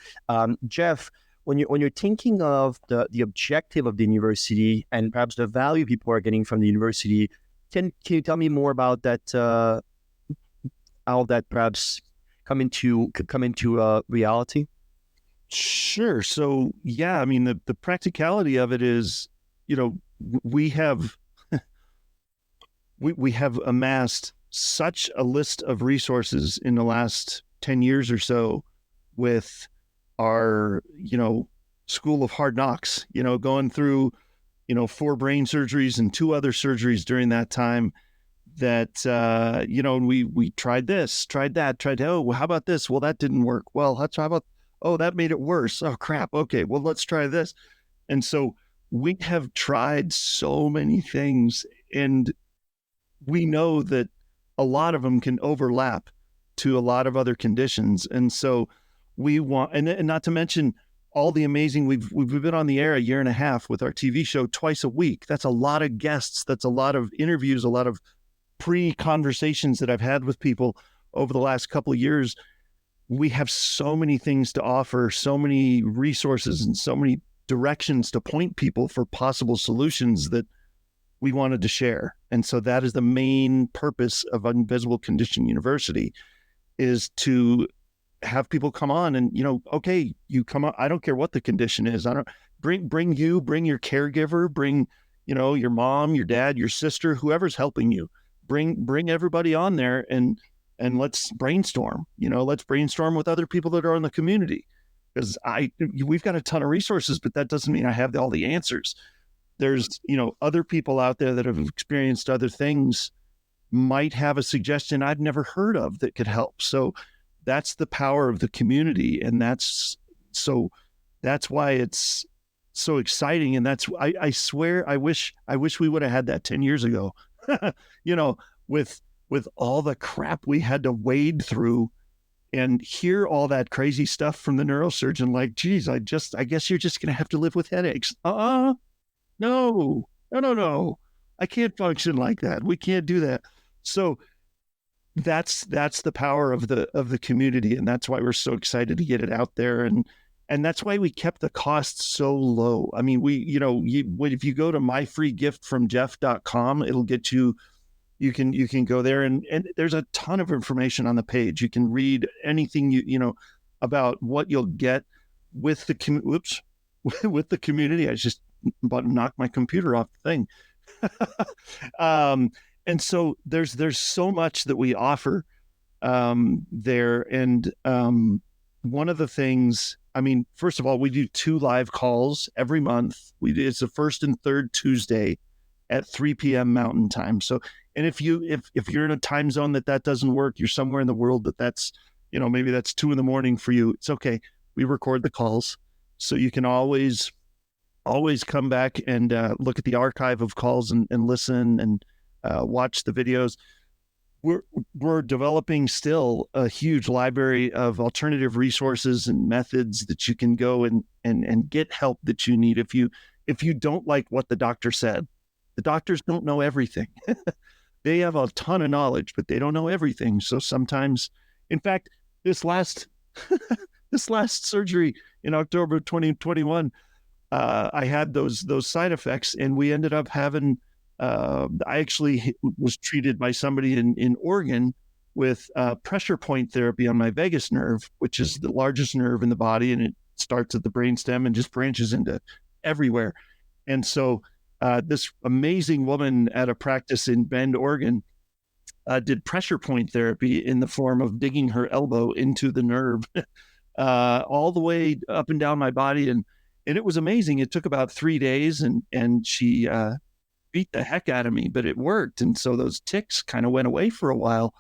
Jeff, when you're thinking of the objective of the university and perhaps the value people are getting from the university, can you tell me more about that? How that perhaps come into reality? Sure. So yeah, I mean the practicality of it is, we have we have amassed such a list of resources in the last 10 years or so with our, school of hard knocks, going through, 4 brain surgeries and 2 other surgeries during that time, that, and we tried this, tried that, oh, well, how about this? Well, that didn't work. Well, how about, oh, that made it worse. Oh, crap. Okay, well, let's try this. And so we have tried so many things, and we know that a lot of them can overlap to a lot of other conditions. And so we want, and not to mention all the amazing, we've been on the air a year and a half with our TV show twice a week. That's a lot of guests. That's a lot of interviews, a lot of pre-conversations that I've had with people over the last couple of years. We have so many things to offer, so many resources, and so many directions to point people for possible solutions that we wanted to share. And so that is the main purpose of Invisible Condition University, is to have people come on and, okay, you come on. I don't care what the condition is. I don't bring your caregiver, bring, your mom, your dad, your sister, whoever's helping you, bring everybody on there and let's brainstorm, let's brainstorm with other people that are in the community, because we've got a ton of resources, but that doesn't mean I have all the answers. There's, other people out there that have experienced other things might have a suggestion I've never heard of that could help. So that's the power of the community. And that's why it's so exciting. And that's, I swear, I wish we would have had that 10 years ago, with all the crap we had to wade through and hear all that crazy stuff from the neurosurgeon. Like, geez, I guess you're just going to have to live with headaches. No. I can't function like that. We can't do that. So that's the power of the community. And that's why we're so excited to get it out there. And that's why we kept the costs so low. I mean, if you go to myfreegiftfromjeff.com, it'll get you can go there and there's a ton of information on the page. You can read anything about what you'll get with with the community. I just about to knock my computer off the thing. And so there's so much that we offer there. And one of the things, I mean, first of all, we do 2 live calls every month. It's the first and third Tuesday at 3 p.m. Mountain Time. So, and if you're in a time zone that doesn't work, you're somewhere in the world that's maybe that's 2 a.m. for you, it's okay. We record the calls, so you can always come back and look at the archive of calls and listen and watch the videos. We're developing still a huge library of alternative resources and methods that you can go and get help that you need. If you don't like what the doctor said, the doctors don't know everything. they have a ton of knowledge, but they don't know everything. So sometimes, in fact, this last this last surgery in October 2021, I had those side effects, and we ended up having. I actually was treated by somebody in Oregon with pressure point therapy on my vagus nerve, which is the largest nerve in the body, and it starts at the brainstem and just branches into everywhere. And so this amazing woman at a practice in Bend, Oregon, did pressure point therapy in the form of digging her elbow into the nerve all the way up and down my body. And it was amazing. It took about 3 days, and she beat the heck out of me, but it worked. And so those tics kind of went away for a while.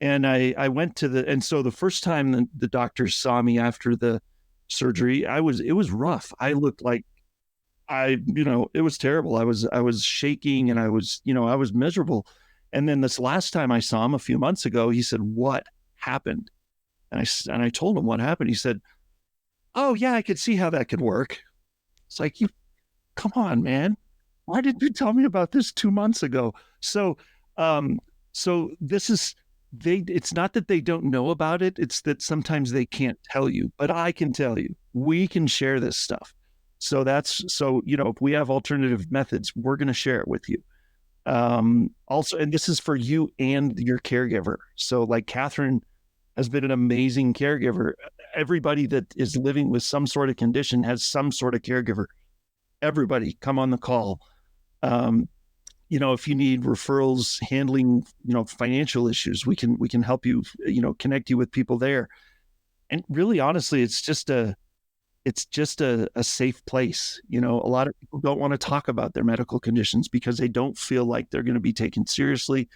And I went to and so the first time the doctors saw me after the surgery, it was rough. I looked like it was terrible. I was shaking, and I was miserable. And then this last time I saw him a few months ago, he said, "What happened?" And I told him what happened. He said, "Oh yeah, I could see how that could work." It's like, come on, man. Why didn't you tell me about this 2 months ago? So this is, it's not that they don't know about it. It's that sometimes they can't tell you, but I can tell you, we can share this stuff. So if we have alternative methods, we're going to share it with you. Also, and this is for you and your caregiver. So like Catherine has been an amazing caregiver. Everybody that is living with some sort of condition has some sort of caregiver. Everybody come on the call. If you need referrals, handling, financial issues, we can help you, connect you with people there. And really, honestly, it's just a safe place. A lot of people don't want to talk about their medical conditions because they don't feel like they're going to be taken seriously,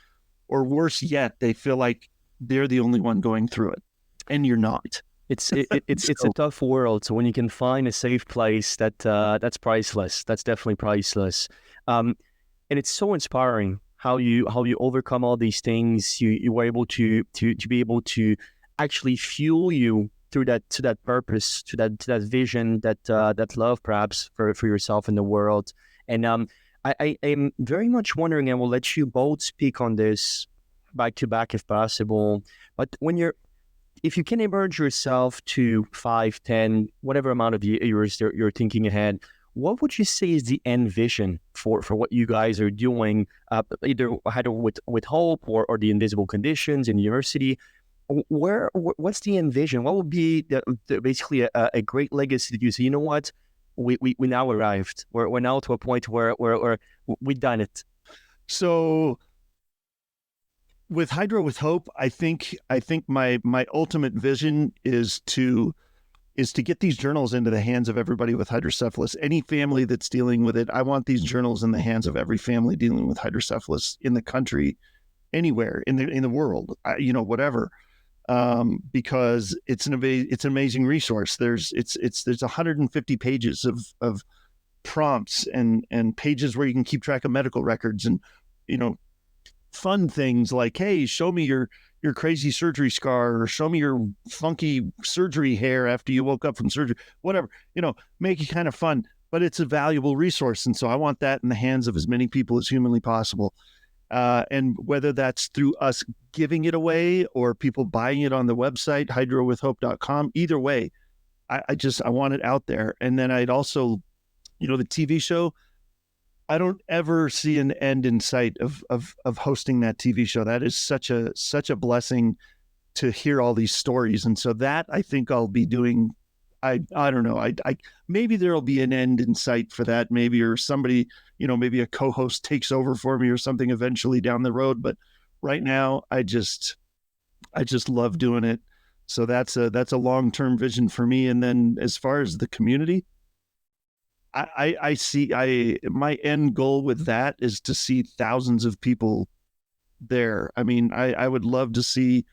or worse yet, they feel like they're the only one going through it, and you're not. It's a tough world. So when you can find a safe place, that's priceless. That's definitely priceless. And it's so inspiring how you overcome all these things. You were able to be able to actually fuel you through to that purpose, to that vision, that love perhaps for yourself and the world. And I am very much wondering, and we'll let you both speak on this back to back if possible. But if you can immerse yourself to 5, 10, whatever amount of years you're thinking ahead, what would you say is the end vision for what you guys are doing, either with Hope or the Invisible Conditions in university? What's the end vision? What would be basically a great legacy that you say, you know what, we now arrived. We're now to a point where we've done it. So with Hydro with Hope, I think my ultimate vision is to get these journals into the hands of everybody with hydrocephalus. Any family that's dealing with it, I want these journals in the hands of every family dealing with hydrocephalus in the country, anywhere in the world, whatever. Because it's an amazing resource. There's 150 pages of prompts and pages where you can keep track of medical records and, fun things like, hey, show me your crazy surgery scar, or show me your funky surgery hair after you woke up from surgery, whatever, make it kind of fun, but it's a valuable resource. And so I want that in the hands of as many people as humanly possible. And whether that's through us giving it away or people buying it on the website, hydrowithhope.com, either way, I want it out there. And then I'd also, the TV show, I don't ever see an end in sight of hosting that TV show. That is such a blessing to hear all these stories. And so that I think I'll be doing. I don't know. I maybe there'll be an end in sight for that. Maybe, or somebody, maybe a co-host takes over for me or something eventually down the road. But right now, I just love doing it. So that's a long-term vision for me. And then as far as the community, I see my end goal with that is to see thousands of people there. I mean, I would love to see.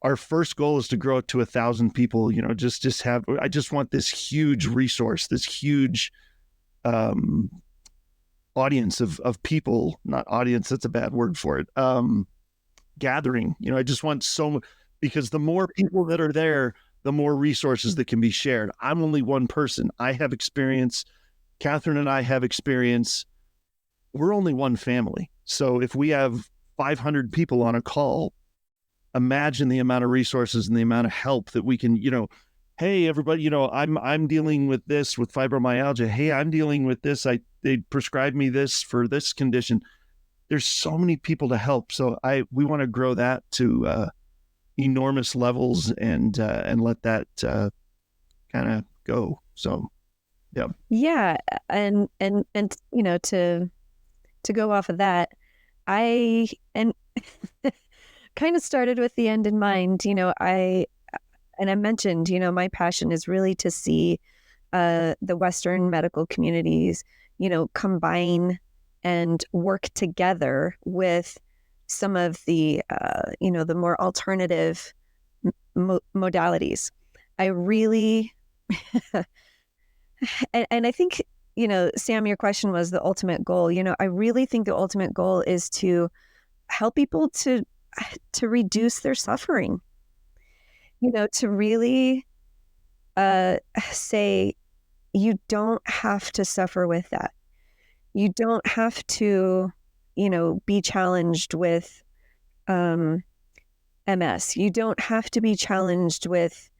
Our first goal is to grow it to 1,000 people. Just have. I just want this huge resource, this huge audience of people. Not audience. That's a bad word for it. Gathering. I just want because the more people that are there, the more resources that can be shared. I'm only one person. I have experience. Catherine and I have experience. We're only one family. So if we have 500 people on a call. Imagine the amount of resources and the amount of help that we can, hey, everybody, I'm dealing with this with fibromyalgia. Hey, I'm dealing with this. They prescribed me this for this condition. There's so many people to help. So we want to grow that to enormous levels and let that kind of go. So, yeah. Yeah. And to go off of that, I kind of started with the end in mind. I mentioned, my passion is really to see the Western medical communities, combine and work together with some of the, the more alternative modalities. I really, and I think, Sam, your question was the ultimate goal. I really think the ultimate goal is to help people to reduce their suffering, to really say, you don't have to suffer with that. You don't have to, be challenged with MS. You don't have to be challenged with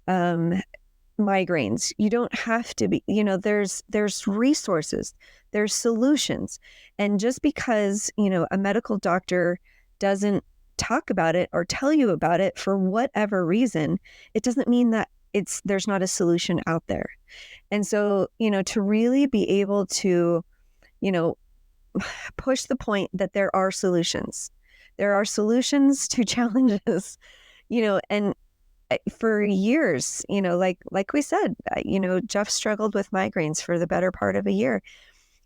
migraines. You don't have to be, there's resources, there's solutions. And just because, a medical doctor doesn't talk about it or tell you about it for whatever reason, it doesn't mean that there's not a solution out there. And so, to really be able to, push the point that there are solutions. There are solutions to challenges, and for years, like we said, Jeff struggled with migraines for the better part of a year.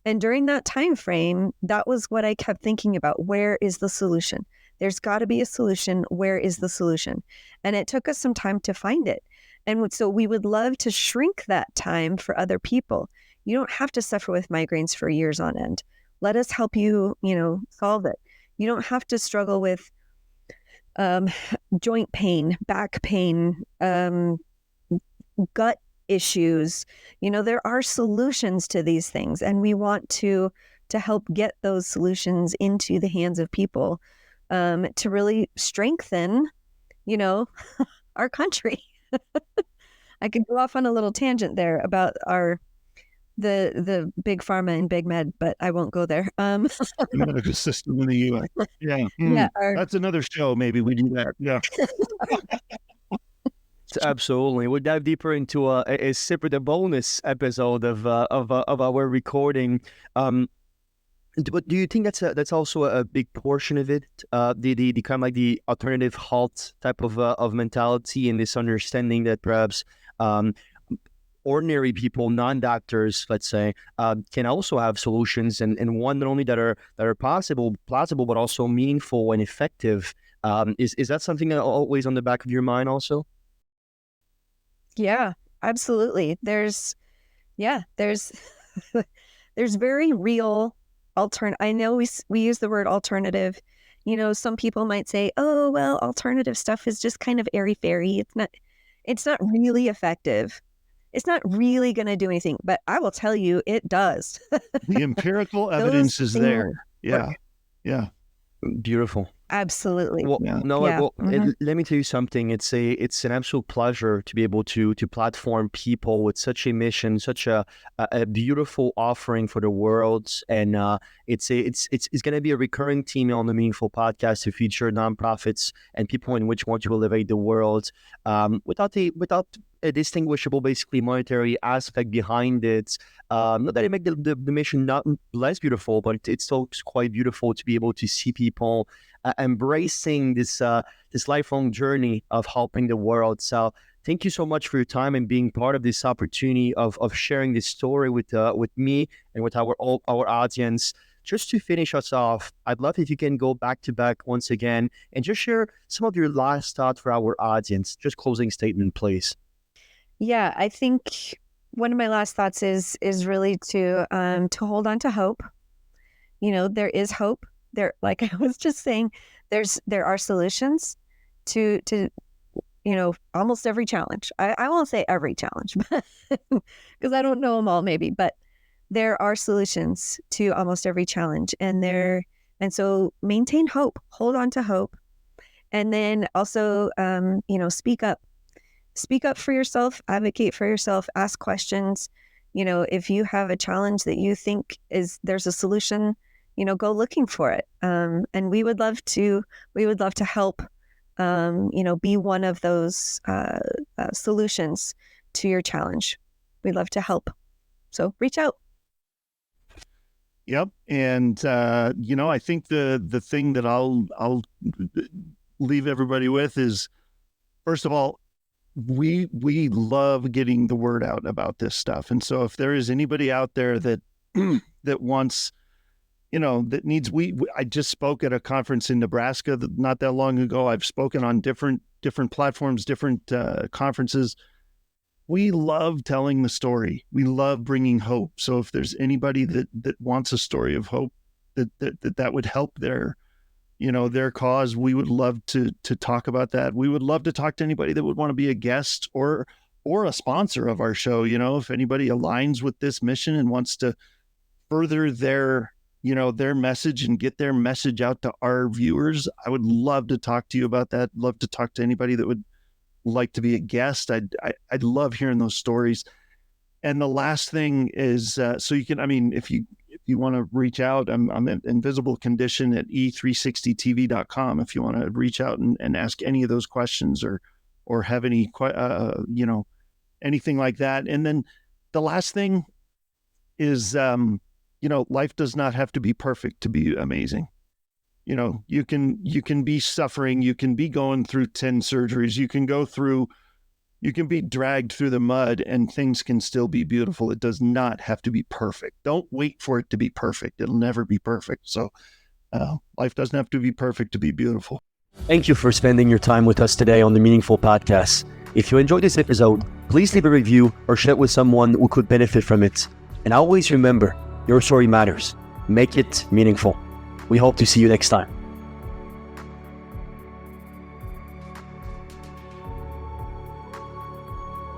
And during that time frame, that was what I kept thinking about. Where is the solution? There's got to be a solution. Where is the solution? And it took us some time to find it. And so we would love to shrink that time for other people. You don't have to suffer with migraines for years on end. Let us help you, solve it. You don't have to struggle with joint pain, back pain, gut issues. There are solutions to these things, and we want to help get those solutions into the hands of people to really strengthen, our country. I could go off on a little tangent there about the big pharma and big med, but I won't go there. The medical system in the U.S. Yeah. Yeah, That's another show. Maybe we do that. Yeah. Absolutely. We'll dive deeper into a separate, a bonus episode of our recording. But do you think that's also a big portion of it? The kind of like the alternative health type of mentality, and this understanding that perhaps ordinary people, non-doctors, let's say, can also have solutions, and one not only that are plausible, but also meaningful and effective. Is that something always on the back of your mind also? Yeah, absolutely. There's very real I know we use the word alternative. Some people might say, oh, well, alternative stuff is just kind of airy-fairy. It's not really effective. It's not really going to do anything, but I will tell you, it does. The empirical evidence is there. Yeah. Yeah. Beautiful. Absolutely. Well, Yeah. no, Yeah. well, let me tell you something. It's an absolute pleasure to be able to platform people with such a mission, such a beautiful offering for the world, and it's going to be a recurring theme on the Meaningful Podcast to feature nonprofits and people in which want to elevate the world, without a distinguishable, basically monetary aspect behind it. Not that it make the mission not less beautiful, but it's still quite beautiful to be able to see people embracing this lifelong journey of helping the world. So thank you so much for your time and being part of this opportunity of sharing this story with me and with our audience. Just to finish us off, I'd love if you can go back to back once again and just share some of your last thoughts for our audience. Just closing statement, please. Yeah, I think one of my last thoughts is really to hold on to hope. There is hope. There, like I was just saying, there are solutions to almost every challenge. I won't say every challenge, because I don't know them all, maybe, but there are solutions to almost every challenge, and there And so maintain hope, hold on to hope. And then also, speak up. Speak up for yourself, advocate for yourself, ask questions. If you have a challenge that you think there's a solution, go looking for it. And we would love to help, be one of those solutions to your challenge. We'd love to help. So reach out. Yep. And, I think the thing that I'll leave everybody with is, first of all, we love getting the word out about this stuff. And so if there is anybody out there that that wants, that needs, I just spoke at a conference in Nebraska not that long ago. I've spoken on different platforms, different conferences. We love telling the story. We love bringing hope. So if there's anybody that wants a story of hope that would help their cause, we would love to talk about that. We would love to talk to anybody that would want to be a guest or a sponsor of our show. If anybody aligns with this mission and wants to further their message and get their message out to our viewers, I would love to talk to you about that. Love to talk to anybody that would like to be a guest. I'd love hearing those stories. And the last thing is, so you can, if you want to reach out, I'm at Invisible Condition at e360tv.com. If you want to reach out and ask any of those questions or have any, anything like that. And then the last thing is, life does not have to be perfect to be amazing. You can be suffering, you can be going through 10 surgeries, you can be dragged through the mud and things can still be beautiful. It does not have to be perfect. Don't wait for it to be perfect. It'll never be perfect. So life doesn't have to be perfect to be beautiful. Thank you for spending your time with us today on the Meaningful Podcast. If you enjoyed this episode, please leave a review or share it with someone who could benefit from it. And always remember, your story matters. Make it meaningful. We hope to see you next time.